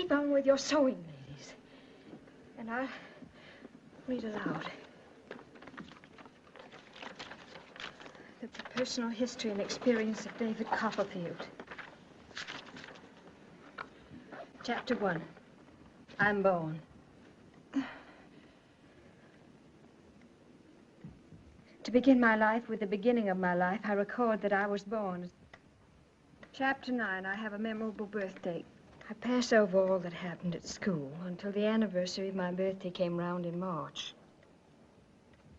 keep on with your sewing, ladies. And I'll read aloud. The personal history and experience of David Copperfield. Chapter 1. I'm born. To begin my life with the beginning of my life, I record that I was born. Chapter 9. I have a memorable birthday. I pass over all that happened at school until the anniversary of my birthday came round in March.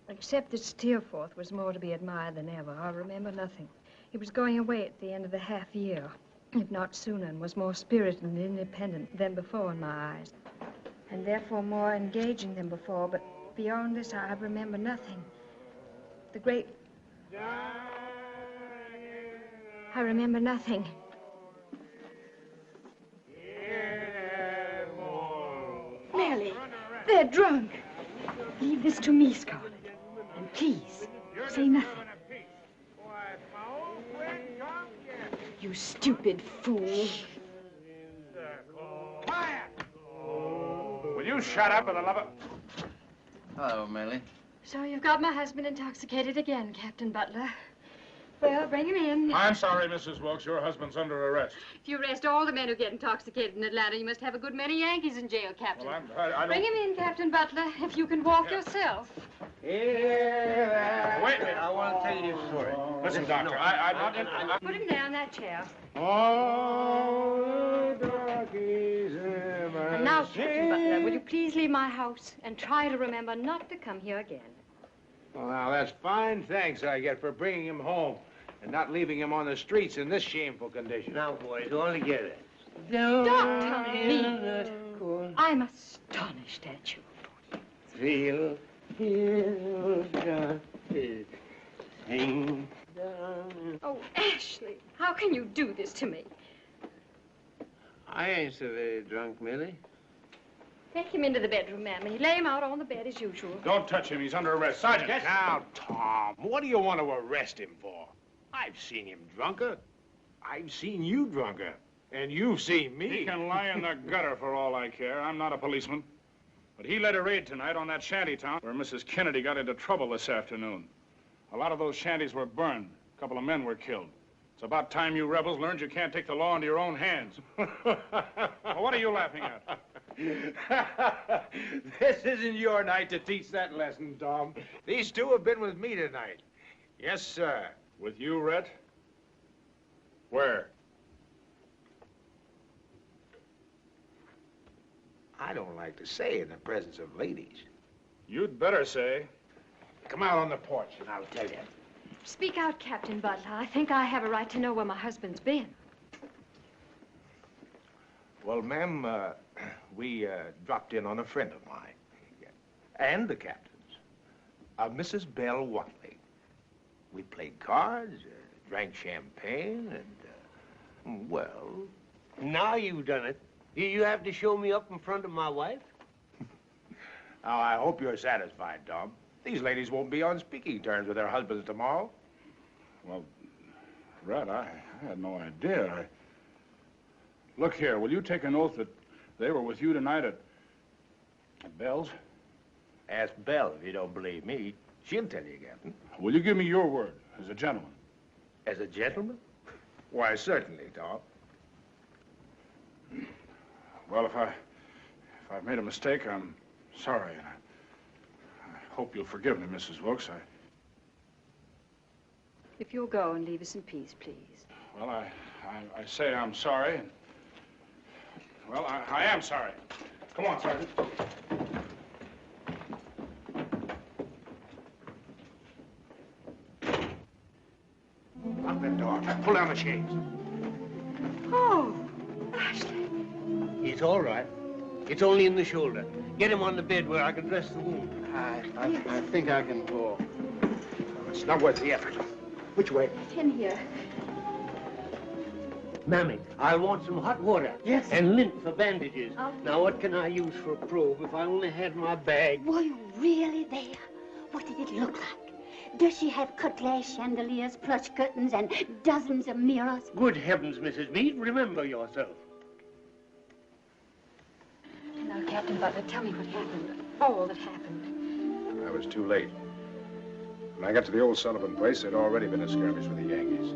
Except that Steerforth was more to be admired than ever, I remember nothing. He was going away at the end of the half year, if not sooner, and was more spirited and independent than before in my eyes, and therefore more engaging than before, but beyond this, I remember nothing. The great... I remember nothing. Nellie, they're drunk. Leave this to me, Scarlett. And please, say nothing. You stupid fool. Quiet! Will you shut up for the love of... Hello, Millie. So you've got my husband intoxicated again, Captain Butler. Well, bring him in. I'm sorry, Mrs. Wilkes. Your husband's under arrest. If you arrest all the men who get intoxicated in Atlanta, you must have a good many Yankees in jail, Captain. Well, I don't... Bring him in, Captain Butler, if you can walk yourself. Yeah. Wait a minute. I want to tell you this story. Listen, Doctor, I'm not... Put him down that chair. Oh, darkies, And now, Captain Butler, will you please leave my house and try to remember not to come here again? Well, now, that's fine thanks I get for bringing him home and not leaving him on the streets in this shameful condition. Now, boys, all together. Don't me. I'm astonished at you. Feel sing down. Oh, Ashley, how can you do this to me? I ain't so very drunk, Millie. Take him into the bedroom, Mammy. Lay him out on the bed as usual. Don't touch him. He's under arrest. Sergeant! Now, Tom, what do you want to arrest him for? I've seen him drunker. I've seen you drunker. And you've seen me. He can lie in the gutter for all I care. I'm not a policeman. But he led a raid tonight on that shanty town where Mrs. Kennedy got into trouble this afternoon. A lot of those shanties were burned. A couple of men were killed. It's about time you rebels learned you can't take the law into your own hands. Well, what are you laughing at? This isn't your night to teach that lesson, Tom. These two have been with me tonight. Yes, sir. With you, Rhett? Where? I don't like to say in the presence of ladies. You'd better say. Come out on the porch and I'll tell you. Speak out, Captain Butler. I think I have a right to know where my husband's been. Well, ma'am, we dropped in on a friend of mine. And the captain's. Mrs. Belle Watley. We played cards, drank champagne, and, well... Now you've done it. You have to show me up in front of my wife? Now, I hope you're satisfied, Tom. These ladies won't be on speaking terms with their husbands tomorrow. Well, Rhett, I had no idea. Look here, will you take an oath that they were with you tonight at Belle's? Ask Belle if you don't believe me. She'll tell you, Captain. Will you give me your word as a gentleman? As a gentleman? Why, certainly, Tom. Well, if I've made a mistake, I'm sorry. And I hope you'll forgive me, Mrs. Wilkes. If you'll go and leave us in peace, please. Well, I say I'm sorry. And, well, I am sorry. Come on, Sergeant. Lock that door. Pull down the shades. Oh, Ashley. It's all right. It's only in the shoulder. Get him on the bed where I can dress the wound. I think I can walk. It's not worth the effort. Which way? In here. Mammy, I'll want some hot water. Yes. And lint for bandages. Okay. Now, what can I use for a probe if I only had my bag? Were you really there? What did it look like? Does she have cut glass chandeliers, plush curtains, and dozens of mirrors? Good heavens, Mrs. Meade, remember yourself. Captain Butler, tell me what happened. All that happened. I was too late. When I got to the old Sullivan place, there'd already been a skirmish with the Yankees.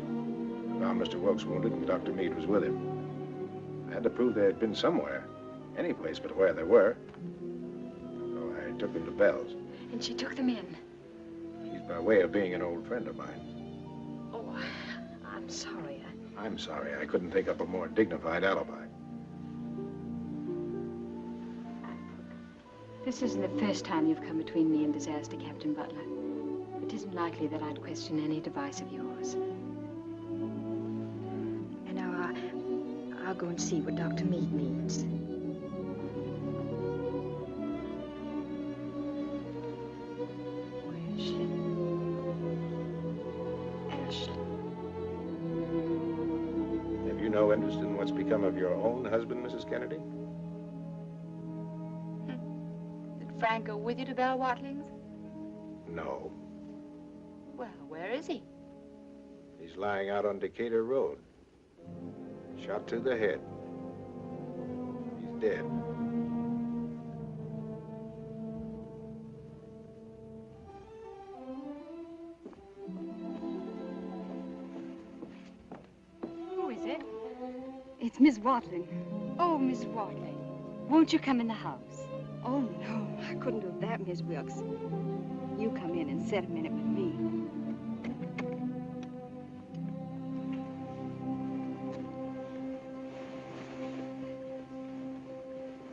Found Mr. Wilkes wounded, and Dr. Meade was with him. I had to prove they had been somewhere. Any place but where they were. So I took them to Bell's. And she took them in. She's by way of being an old friend of mine. Oh, I'm sorry. I'm sorry. I couldn't think up a more dignified alibi. This isn't the first time you've come between me and disaster, Captain Butler. It isn't likely that I'd question any device of yours. And now I'll go and see what Dr. Meade needs. Ashley. Ashley. Have you no interest in what's become of your own husband, Mrs. Kennedy? Did Frank go with you to Bell Watling's? No. Well, where is he? He's lying out on Decatur Road. Shot through the head. He's dead. Who is it? It's Miss Watling. Oh, Miss Watling. Won't you come in the house? Oh, no, I couldn't do that, Miss Wilkes. You come in and sit a minute with me.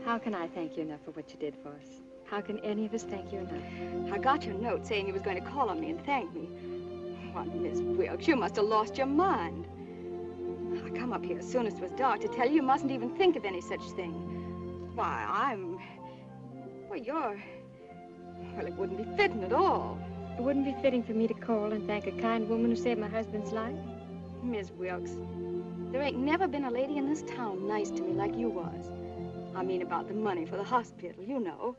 How can I thank you enough for what you did for us? How can any of us thank you enough? I got your note saying you was going to call on me and thank me. Why, Miss Wilkes, you must have lost your mind. I come up here as soon as it was dark to tell you mustn't even think of any such thing. Why, well, it wouldn't be fitting at all. It wouldn't be fitting for me to call and thank a kind woman who saved my husband's life? Miss Wilkes, there ain't never been a lady in this town nice to me like you was. I mean about the money for the hospital, you know.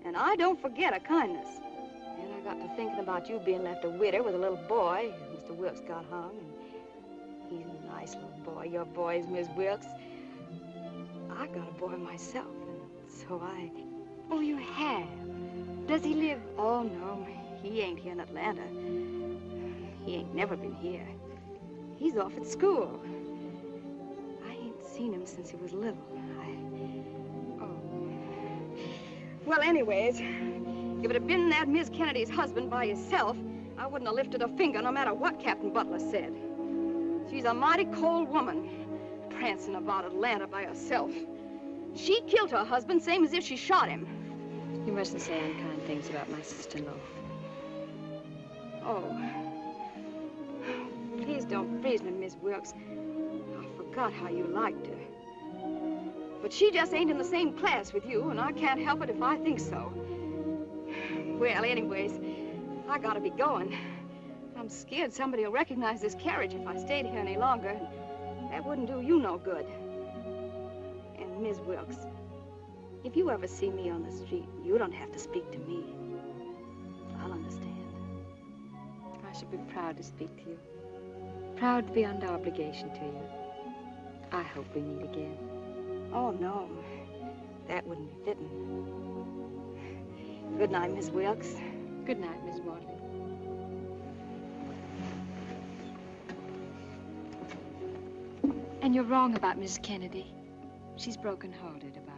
And I don't forget a kindness. And I got to thinking about you being left a widow with a little boy. Mr. Wilkes got hung, and he's a nice little boy. Your boy is Miss Wilkes. I got a boy myself, and so I... Oh, you have? Does he live? Oh, no, he ain't here in Atlanta. He ain't never been here. He's off at school. I ain't seen him since he was little. Well, anyways, if it had been that Miss Kennedy's husband by himself, I wouldn't have lifted a finger no matter what Captain Butler said. She's a mighty cold woman, prancing about Atlanta by herself. She killed her husband, same as if she shot him. You mustn't say unkind things about my sister-in-law. Oh. Please don't freeze me, Miss Wilkes. I forgot how you liked her. But she just ain't in the same class with you, and I can't help it if I think so. Well, anyways, I gotta be going. I'm scared somebody will recognize this carriage if I stayed here any longer. That wouldn't do you no good. And Miss Wilkes, if you ever see me on the street, you don't have to speak to me. I'll understand. I should be proud to speak to you. Proud to be under obligation to you. I hope we meet again. Oh, no. That wouldn't be fitting. Good night, Miss Wilkes. Good night, Miss Watling. And you're wrong about Miss Kennedy. She's broken-hearted about